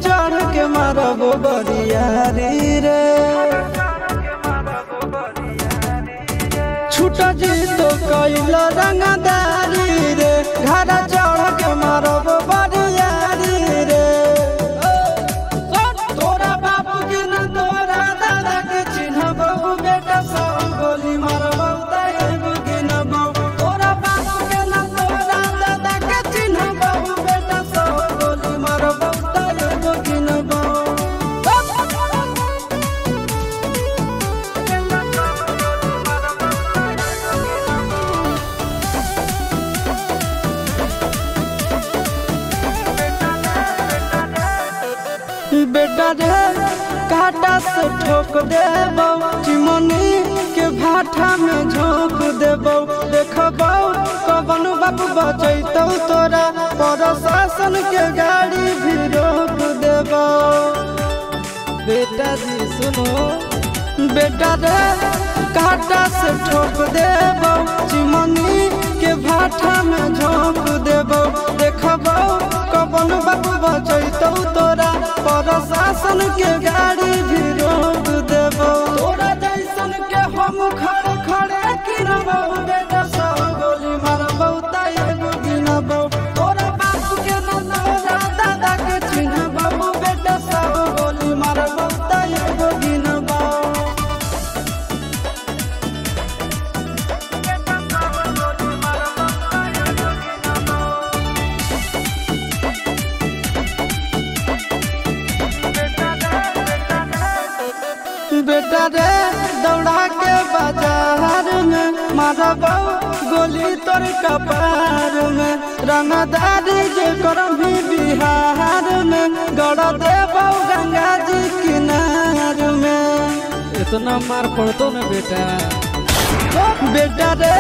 चढ़ के मारबो बरियारी रे छूटा जी तो कैल रंगदारी रे घर चढ़ के मारबो बरियारी रे तोरा बापू के न तोरा दादा के चिन्हबो बेटा सब गोली मारबो तैगो गिनबो तोरा बापू के न तोरा दादा के चिन्हबो बेटा सब गोली मारबो तैगो गिनबो बेटा रे काटा से ठोक देबो चिमनी के भाटा में झोंक देबो देखबो कवन बाबू बचैतौ तोरा प्रशासन के गाड़ी भी रोक देबो बेटा जी सुनो बेटा रे काटा से ठोक देबो चिमनी के भाटा में झोंक देबो देखबो कवन बाबू बचैतौ तोरा प्रशासन के गाड़ी भी रोक देबो तोरा जैसन के हम खड़े खड़े गिनबो बेटा सब गोली मारबो तैगो गिनबो तोरा बापू के न तोरा दादा के चिन्हबो बेटा सब गोली मारबो तैगो गिनबो बेटा रे दौड़ा के बाजार में मारबो गोली तोर कपार में रंगदारी जे करम भी बिहार में गड़ देबो गंगा जी किनार में इतना मार पड़तो न बेटा बेटा रे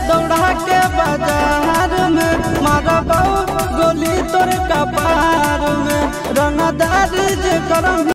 दौड़ा के बाजार में मारबो गोली तोर कपार में रंगदारी जे करम